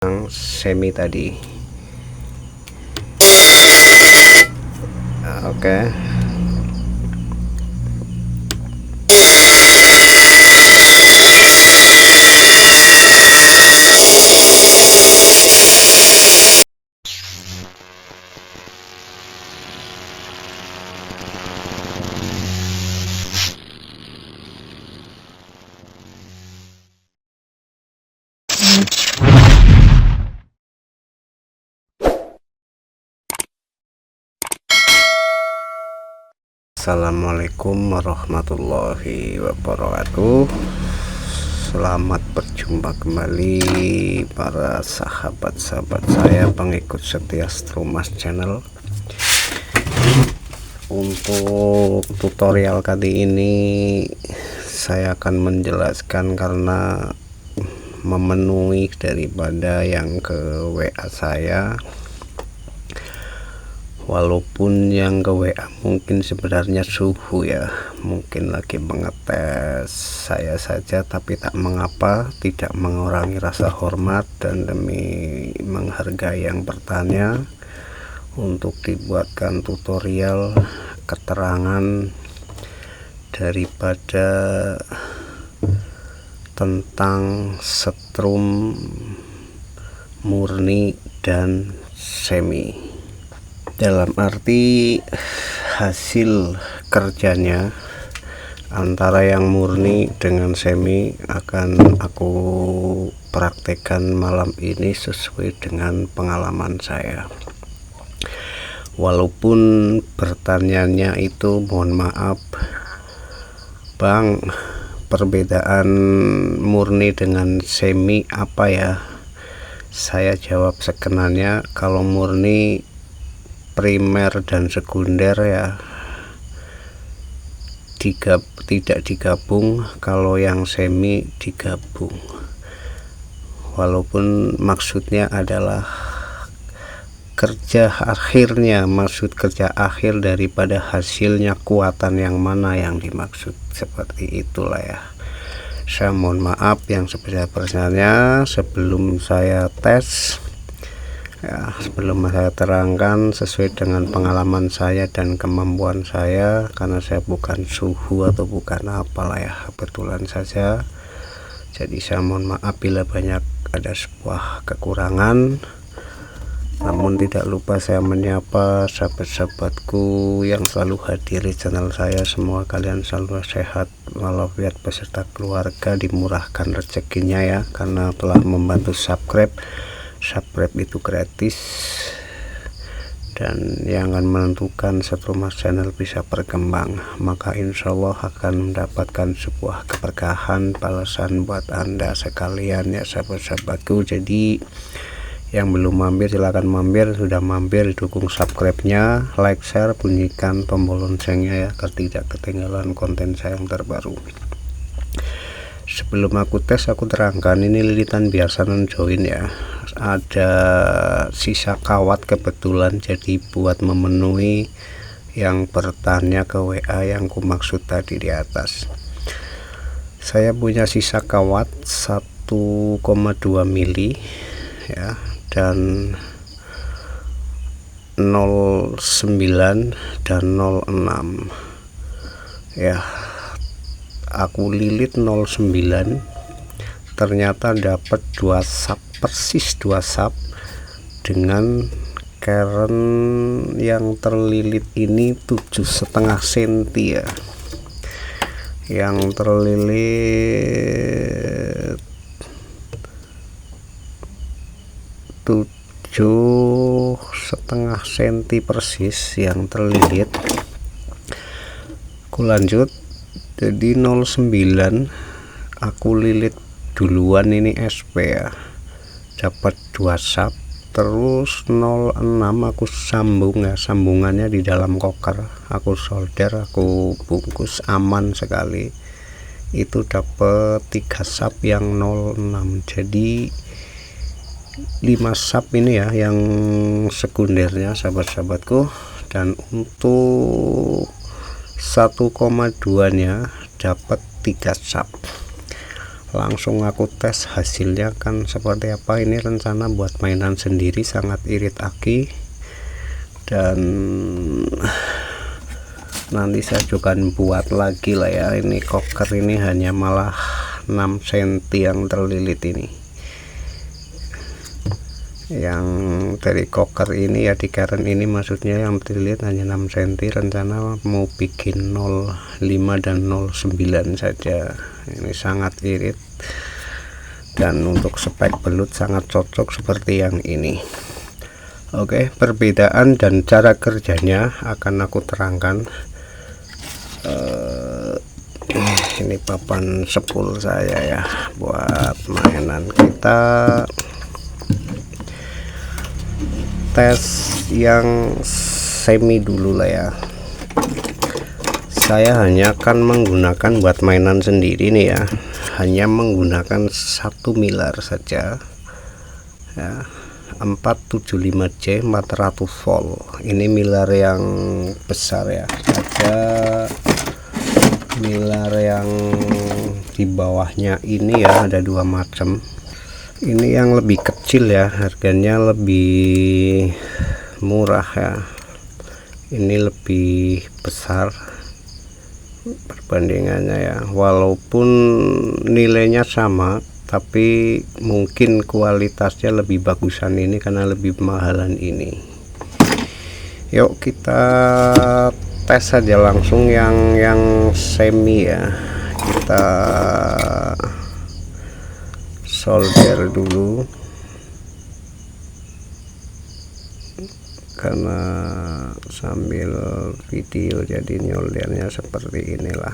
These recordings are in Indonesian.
yang semi tadi. Oke. Assalamualaikum warahmatullahi wabarakatuh. Selamat berjumpa kembali para sahabat-sahabat saya, pengikut setia Stromas Channel. Untuk tutorial kali ini saya akan menjelaskan karena memenuhi daripada yang ke WA saya. Walaupun yang ke WA mungkin sebenarnya suhu ya, mungkin lagi mengetes saya saja, tapi tak mengapa, tidak mengurangi rasa hormat dan demi menghargai yang bertanya untuk dibuatkan tutorial keterangan daripada tentang setrum murni dan semi. Dalam arti hasil kerjanya antara yang murni dengan semi akan aku praktekkan malam ini sesuai dengan pengalaman saya. Walaupun pertanyaannya itu, mohon maaf Bang, perbedaan murni dengan semi apa ya? Saya jawab sekenanya, kalau murni primer dan sekunder ya tidak digabung, kalau yang semi digabung. Walaupun maksudnya adalah kerja akhirnya, maksud kerja akhir daripada hasilnya kuatan yang mana yang dimaksud, seperti itulah ya. Saya mohon maaf yang sebesar-besarnya sebelum saya tes ya, sebelum saya terangkan sesuai dengan pengalaman saya dan kemampuan saya, karena saya bukan suhu atau bukan apalah ya, kebetulan saja. Jadi saya mohon maaf bila banyak ada sebuah kekurangan. Namun tidak lupa saya menyapa sahabat-sahabatku yang selalu hadir di channel saya. Semoga kalian selalu sehat walafiat beserta keluarga, dimurahkan rezekinya ya, karena telah membantu subscribe itu gratis, dan yang akan menentukan Stromas Channel bisa berkembang, maka insya Allah akan mendapatkan sebuah keberkahan balasan buat Anda sekalian ya sahabat-sahabatku. Jadi yang belum mampir silahkan mampir, sudah mampir dukung subscribe-nya, like, share, bunyikan tombol loncengnya ya, agar tidak ketinggalan konten saya yang terbaru. Sebelum aku tes, aku terangkan ini lilitan biasa non join ya, ada sisa kawat kebetulan, jadi buat memenuhi yang bertanya ke WA yang ku maksud tadi di atas. Saya punya sisa kawat 1,2 mili ya, dan 09 dan 06 ya. Aku lilit 09, ternyata dapat 2 sap, persis 2 sap dengan keren yang terlilit ini 7,5 cm ya, yang terlilit 7,5 cm persis yang terlilit. Aku lanjut, jadi 09 aku lilit duluan ini SP ya, dapat 2 sap. Terus 06 aku sambung ya, sambungannya di dalam koker aku solder, aku bungkus aman sekali, itu dapat 3 sap yang 06. Jadi 5 sap ini ya yang sekundernya sahabat-sahabatku, dan untuk 1,2 nya dapat 3 sap. langsung aku tes hasilnya kan seperti apa. Ini rencana buat mainan sendiri, sangat irit aki, dan nanti saya juga buat lagi lah ya. Ini koker ini hanya malah 6 cm yang terlilit ini, yang dari koker ini ya, di karen ini maksudnya, yang terlilit hanya 6 cm. Rencana mau bikin 05 dan 09 saja. Ini sangat irit, dan untuk spek belut sangat cocok seperti yang ini. Oke, perbedaan dan cara kerjanya akan aku terangkan. Ini papan sepul saya ya buat mainan. Kita tes yang semi dulu lah ya. Saya hanya akan menggunakan buat mainan sendiri nih ya, hanya menggunakan 1 milar saja ya, 475J 400 volt. Ini milar yang besar ya, ada milar yang di bawahnya ini ya, ada 2 macam. Ini yang lebih kecil ya, harganya lebih murah ya. Ini lebih besar perbandingannya ya, walaupun nilainya sama, tapi mungkin kualitasnya lebih bagusan ini karena lebih mahalan ini. Yuk kita tes saja langsung yang semi ya. Kita solder dulu karena sambil video jadi nyoldernya seperti inilah.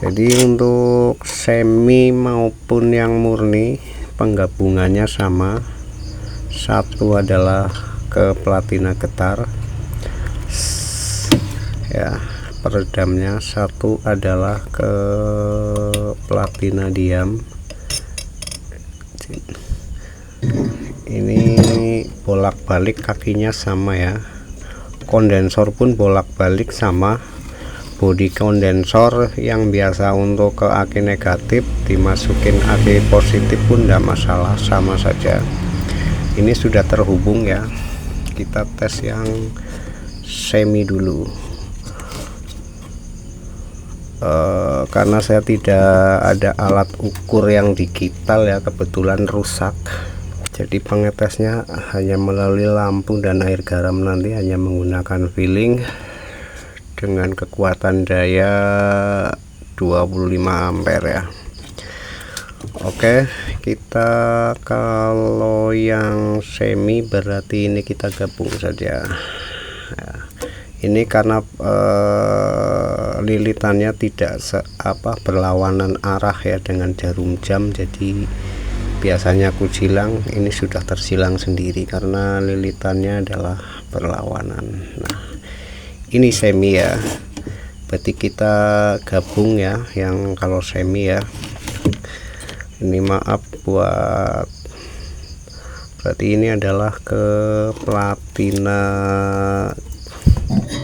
Jadi untuk semi maupun yang murni penggabungannya sama. Satu adalah ke platina getar ya, peredamnya. Satu adalah ke platina diam. Ini bolak-balik kakinya sama ya, kondensor pun bolak-balik sama. Bodi kondensor yang biasa untuk ke aki negatif dimasukin aki positif pun tidak masalah, sama saja. Ini sudah terhubung ya. Kita tes yang semi dulu. Karena saya tidak ada alat ukur yang digital ya, kebetulan rusak, jadi pengetesnya hanya melalui lampu dan air garam. Nanti hanya menggunakan filling dengan kekuatan daya 25 ampere ya. Oke, kita kalau yang semi berarti ini kita gabung saja ya. Ini karena lilitannya tidak berlawanan arah ya dengan jarum jam, jadi biasanya aku silang, ini sudah tersilang sendiri karena lilitannya adalah berlawanan. Nah, ini semi ya, berarti kita gabung ya yang kalau semi ya. Ini maaf buat, berarti ini adalah ke platina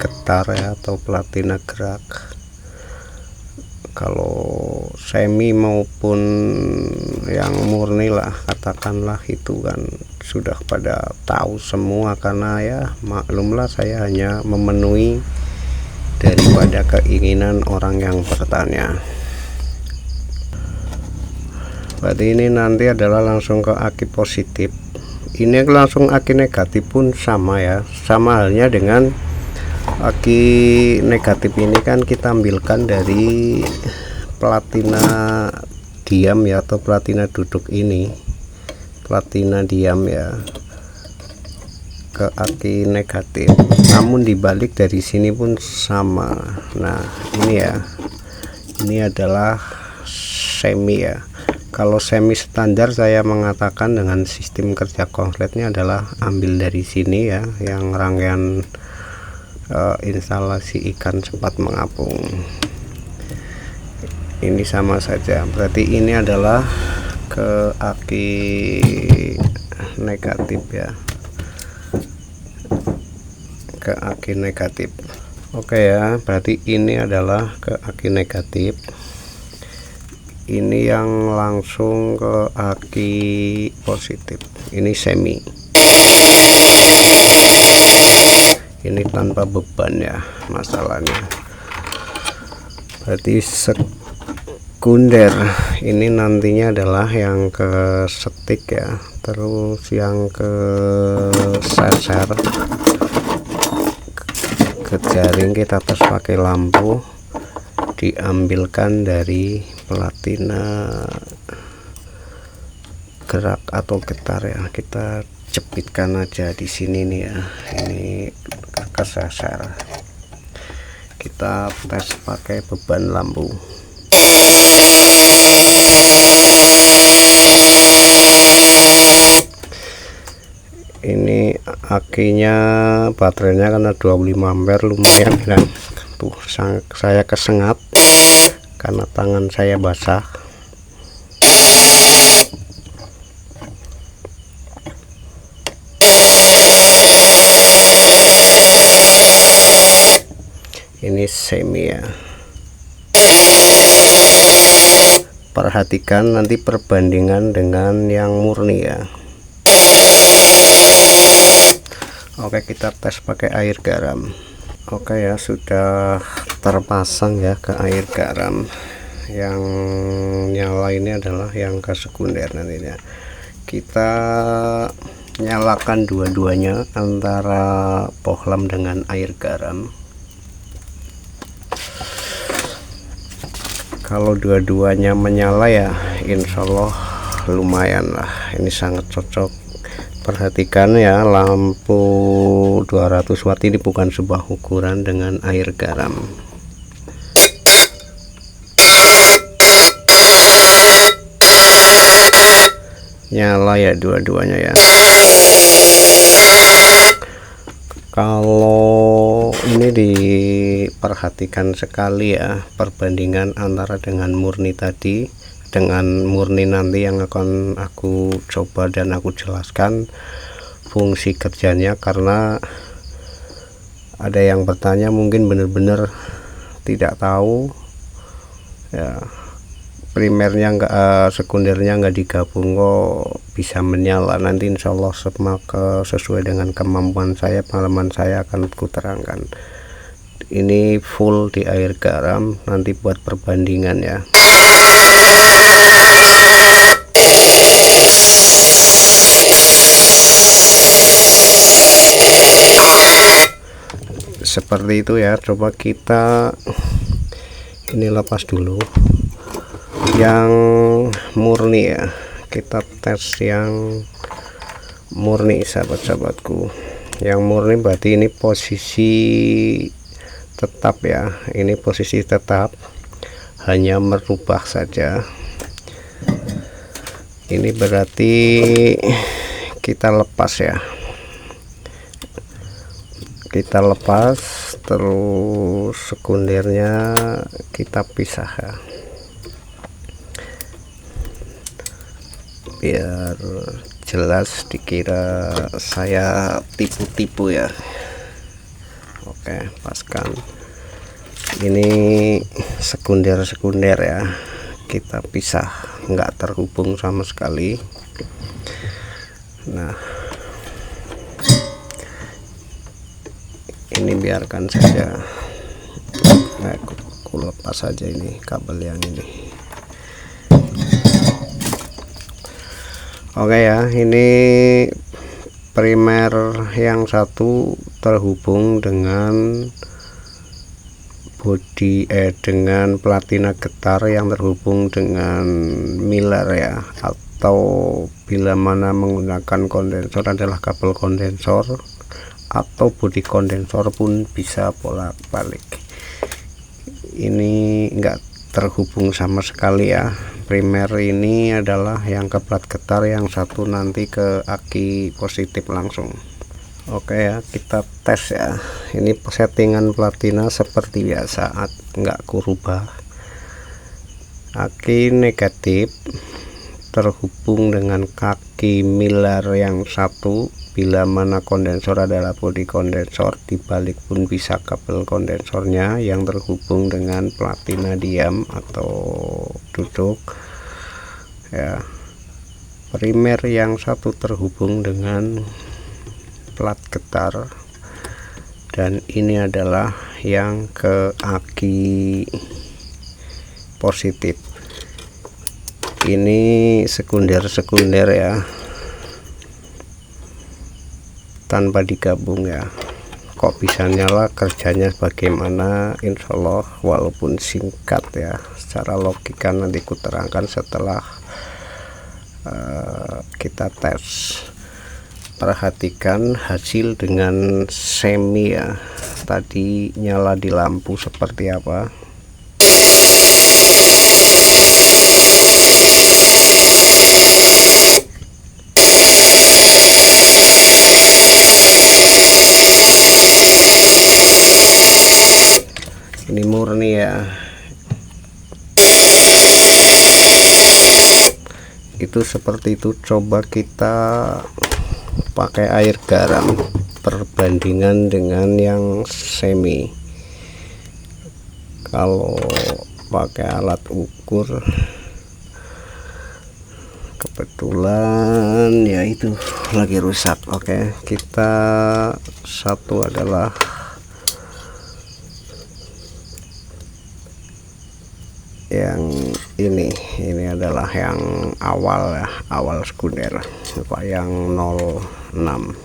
getar ya, atau platina gerak. Kalau semi maupun yang murni lah katakanlah, itu kan sudah pada tahu semua, karena ya maklumlah saya hanya memenuhi daripada keinginan orang yang bertanya. Berarti ini nanti adalah langsung ke aki positif, ini langsung aki negatif pun sama ya, sama halnya dengan aki negatif. Ini kan kita ambilkan dari platina diam ya, atau platina duduk, ini platina diam ya, ke aki negatif, namun dibalik dari sini pun sama. Nah ini ya, ini adalah semi ya. Kalau semi standar saya mengatakan dengan sistem kerja konkretnya adalah ambil dari sini ya, yang rangkaian instalasi ikan cepat mengapung. Ini sama saja, berarti ini adalah ke aki negatif ya, ke aki negatif. Oke ya, berarti ini adalah ke aki negatif. ini yang langsung ke aki positif, ini semi, ini tanpa beban ya masalahnya. Berarti sekunder ini nantinya adalah yang ke setik ya, terus yang ke seser ke jaring kita tes pakai lampu, diambilkan dari platina gerak atau getar ya, kita jepitkan aja di sini nih ya, ini kesasar. Kita tes pakai beban lampu. Ini akinya, baterainya karena 25 ampere, lumayan kan tuh. Saya kesengat karena tangan saya basah. Ini semi ya, perhatikan nanti perbandingan dengan yang murni ya. Oke, kita tes pakai air garam. Oke ya, sudah terpasang ya ke air garam. Yang nyala ini adalah yang ke sekunder nantinya. Kita nyalakan dua-duanya antara bohlam dengan air garam. Kalau dua-duanya menyala ya insya Allah lumayan lah, ini sangat cocok. Perhatikan ya, lampu 200 watt ini bukan sebuah ukuran dengan air garam. Nyala ya dua-duanya ya. Kalau ini diperhatikan sekali ya, perbandingan antara dengan murni tadi dengan murni nanti yang akan aku coba dan aku jelaskan fungsi kerjanya, karena ada yang bertanya mungkin benar-benar tidak tahu ya, primernya sekundernya nggak digabung kok bisa menyala. Nanti insya Allah sesuai dengan kemampuan saya, pengalaman saya akan kuterangkan. Ini full di air garam, nanti buat perbandingan ya. Seperti itu ya. Coba kita ini lepas dulu yang murni ya, kita tes yang murni sahabat-sahabatku. Yang murni berarti ini posisi tetap ya, ini posisi tetap, hanya merubah saja. Ini berarti kita lepas ya, kita lepas terus sekundernya kita pisah ya, biar jelas dikira saya tipu-tipu ya. Oke, paskan ini sekunder ya, kita pisah, nggak terhubung sama sekali. Nah, ini biarkan saja. Nah, aku lepas saja ini kabel yang ini. Oke ya, ini primer yang satu terhubung dengan body dengan platina getar yang terhubung dengan Miller ya, atau bila mana menggunakan kondensor adalah kabel kondensor, atau body kondensor pun bisa bolak-balik. Ini enggak terhubung sama sekali ya. Primer ini adalah yang ke plat getar, yang satu nanti ke aki positif langsung. Oke ya, kita tes ya. Ini settingan platina seperti biasa, enggak kurubah. Aki negatif terhubung dengan kaki Miller yang satu. Bila mana kondensor adalah bodi kondensor, dibalik pun bisa kabel kondensornya yang terhubung dengan platina diam atau duduk ya. Primer yang satu terhubung dengan plat getar, dan ini adalah yang ke aki positif. Ini sekunder ya, tanpa digabung ya. Kok bisa nyala, kerjanya bagaimana? Insya Allah walaupun singkat ya, secara logika nanti ku terangkan setelah kita tes. Perhatikan hasil dengan semi ya, tadi nyala di lampu seperti apa. Ini murni ya, itu seperti itu. Coba kita pakai air garam perbandingan dengan yang semi. Kalau pakai alat ukur, kebetulan ya itu lagi rusak. Oke, kita satu adalah yang ini adalah yang awal ya, awal sekunder, apa yang 06.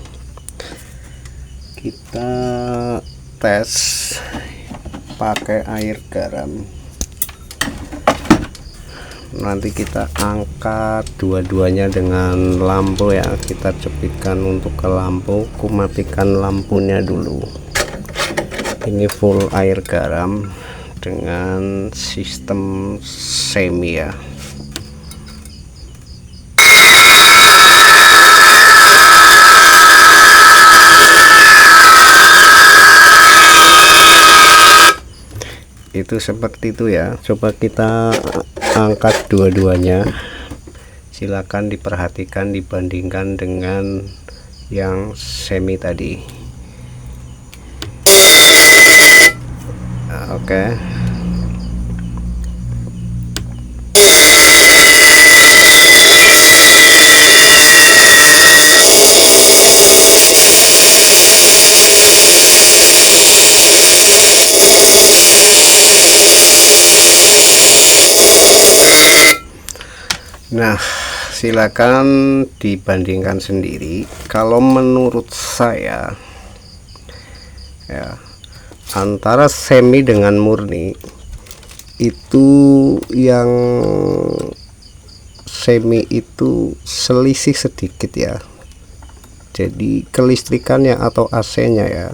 Kita tes pakai air garam. Nanti kita angkat dua-duanya dengan lampu ya, kita cepitkan untuk ke lampu. Ku matikan lampunya dulu. Ini full air garam dengan sistem semi ya. Itu seperti itu ya. Coba kita angkat dua-duanya, silakan diperhatikan, dibandingkan dengan yang semi tadi. Oke. Nah, silakan dibandingkan sendiri. Kalau menurut saya ya, antara semi dengan murni itu, yang semi itu selisih sedikit ya. Jadi kelistrikannya atau AC-nya ya,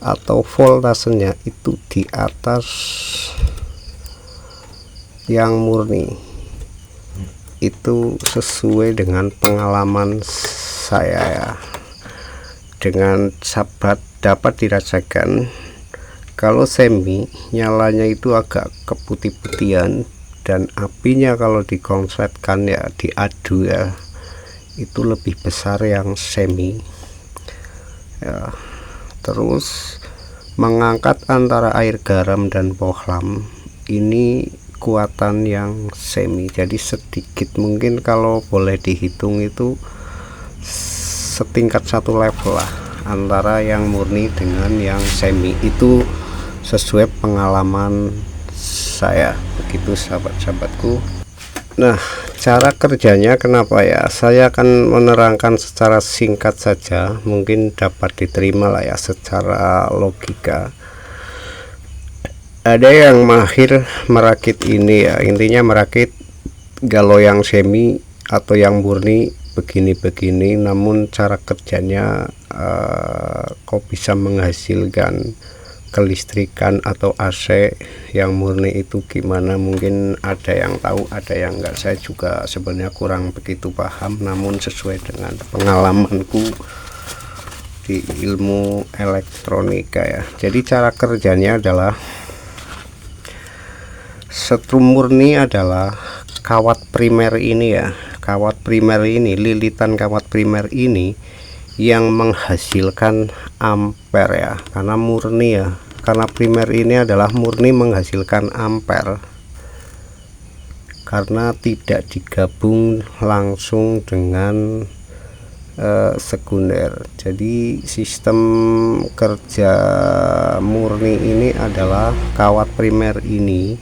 atau voltasenya itu di atas yang murni. Itu sesuai dengan pengalaman saya ya. Dengan sahabat dapat dirasakan kalau semi nyalanya itu agak keputih-putihan, dan apinya kalau dikonsletkan ya, diadu ya, itu lebih besar yang semi ya. Terus mengangkat antara air garam dan bohlam, ini kekuatan yang semi, jadi sedikit mungkin kalau boleh dihitung itu setingkat satu level lah antara yang murni dengan yang semi. Itu sesuai pengalaman saya, begitu sahabat-sahabatku. Nah, cara kerjanya kenapa ya, saya akan menerangkan secara singkat saja, mungkin dapat diterima lah ya secara logika. Ada yang mahir merakit ini ya, intinya merakit kalau yang semi atau yang murni begini-begini, namun cara kerjanya kok bisa menghasilkan kelistrikan atau AC yang murni itu gimana, mungkin ada yang tahu, ada yang enggak. Saya juga sebenarnya kurang begitu paham, namun sesuai dengan pengalamanku di ilmu elektronika ya. Jadi cara kerjanya adalah setrum murni adalah kawat primer ini ya, kawat primer ini, lilitan kawat primer ini yang menghasilkan ampere ya, karena murni ya, karena primer ini adalah murni menghasilkan ampere karena tidak digabung langsung dengan sekunder. Jadi sistem kerja murni ini adalah kawat primer ini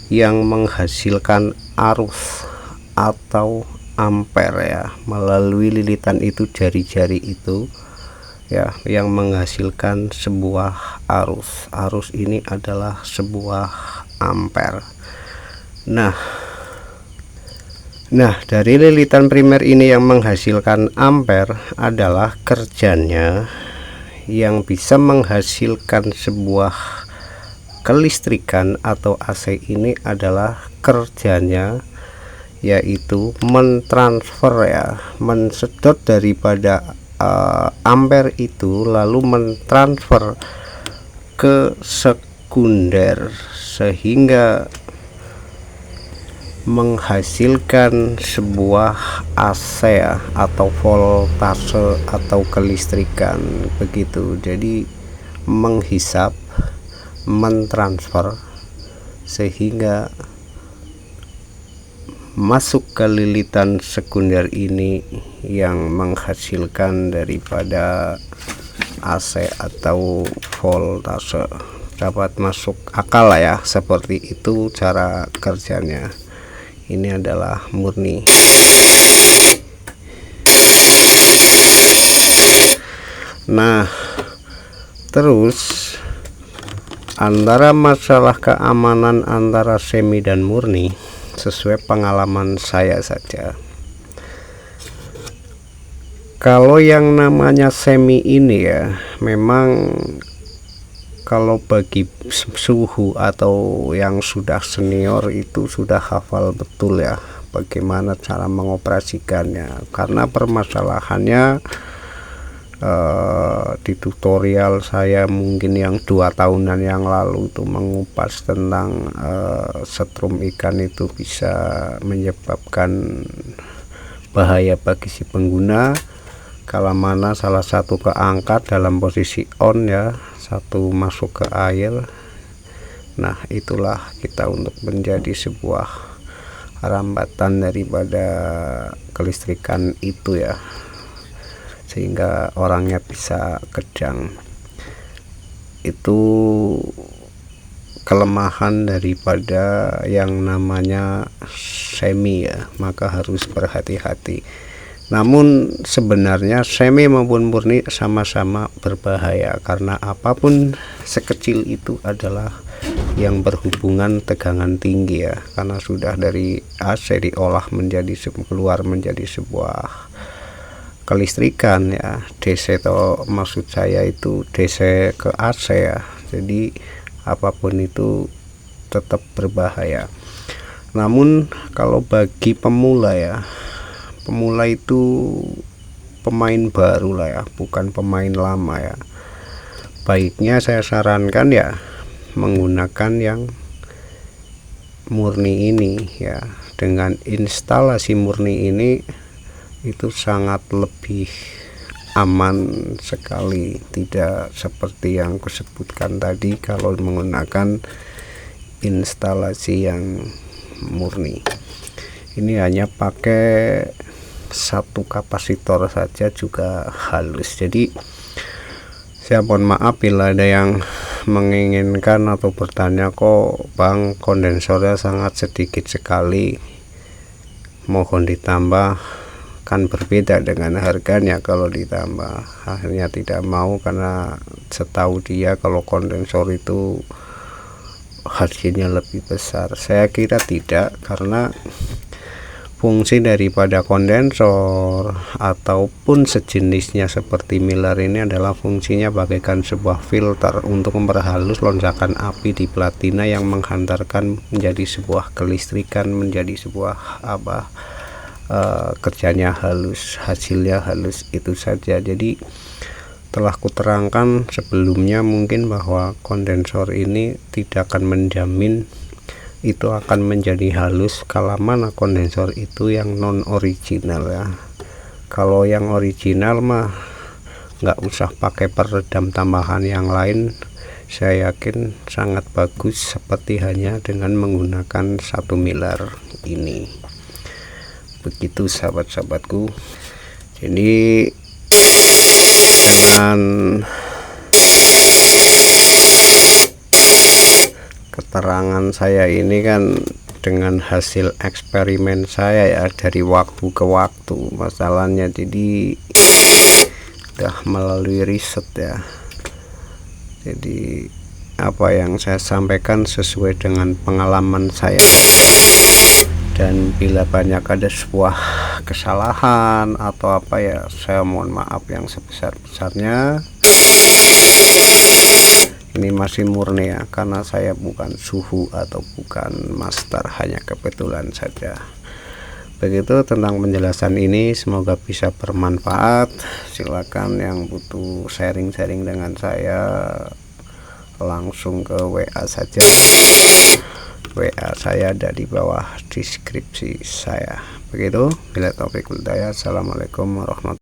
yang menghasilkan arus atau ampere ya, melalui lilitan itu, jari-jari itu ya, yang menghasilkan sebuah arus ini adalah sebuah ampere. Nah, dari lilitan primer ini yang menghasilkan ampere adalah kerjanya yang bisa menghasilkan sebuah kelistrikan atau AC ini adalah kerjanya yaitu mentransfer ya, mensedot daripada ampere itu lalu mentransfer ke sekunder sehingga menghasilkan sebuah AC ya, atau voltase atau kelistrikan begitu. Jadi menghisap, mentransfer sehingga masuk ke lilitan sekunder ini yang menghasilkan daripada AC atau voltase. Dapat masuk akal lah ya, seperti itu cara kerjanya. Ini adalah murni. Nah, terus antara masalah keamanan antara semi dan murni sesuai pengalaman saya saja. Kalau yang namanya semi ini ya, memang kalau bagi suhu atau yang sudah senior itu sudah hafal betul ya bagaimana cara mengoperasikannya, karena permasalahannya di tutorial saya mungkin yang 2 tahunan yang lalu itu mengupas tentang setrum ikan itu bisa menyebabkan bahaya bagi si pengguna kalau mana salah satu keangkat dalam posisi on ya, satu masuk ke air. Nah, itulah kita untuk menjadi sebuah rambatan daripada kelistrikan itu ya, sehingga orangnya bisa kejang. Itu kelemahan daripada yang namanya semi ya, maka harus berhati-hati. Namun sebenarnya semi maupun murni sama-sama berbahaya, karena apapun sekecil itu adalah yang berhubungan tegangan tinggi ya, karena sudah dari AC diolah menjadi keluar menjadi sebuah kelistrikan ya, DC atau maksud saya itu DC ke AC ya. Jadi apapun itu tetap berbahaya. Namun kalau bagi pemula ya, pemula itu pemain baru lah ya, bukan pemain lama ya, baiknya saya sarankan ya menggunakan yang murni ini ya. Dengan instalasi murni ini itu sangat lebih aman sekali, tidak seperti yang kusebutkan tadi kalau menggunakan instalasi yang murni. Ini hanya pakai satu kapasitor saja juga halus. Jadi saya mohon maaf bila ada yang menginginkan atau bertanya, kok bang kondensornya sangat sedikit sekali, mohon ditambah, kan berbeda dengan harganya kalau ditambah. Akhirnya tidak mau karena setahu dia kalau kondensor itu harganya lebih besar. Saya kira tidak, karena fungsi daripada kondensor ataupun sejenisnya seperti Miller ini adalah fungsinya bagaikan sebuah filter untuk memperhalus lonjakan api di platina yang menghantarkan menjadi sebuah kelistrikan, menjadi sebuah kerjanya halus, hasilnya halus, itu saja. Jadi telah kuterangkan sebelumnya mungkin bahwa kondensor ini tidak akan menjamin itu akan menjadi halus kalau mana kondensor itu yang non original ya. Kalau yang original mah nggak usah pakai peredam tambahan yang lain, saya yakin sangat bagus seperti hanya dengan menggunakan 1 miler ini. Begitu sahabat-sahabatku. Jadi dengan keterangan saya ini kan dengan hasil eksperimen saya ya dari waktu ke waktu masalahnya, jadi udah melalui riset ya. Jadi apa yang saya sampaikan sesuai dengan pengalaman saya, dan bila banyak ada sebuah kesalahan atau apa ya, saya mohon maaf yang sebesar-besarnya. Ini masih murni ya, karena saya bukan suhu atau bukan master, hanya kebetulan saja. Begitu tentang penjelasan ini, semoga bisa bermanfaat. Silakan yang butuh sharing-sharing dengan saya langsung ke WA saja. WA saya ada di bawah deskripsi saya. Begitu, bila taufik hidayah. Assalamualaikum warahmatullahi wabarakatuh.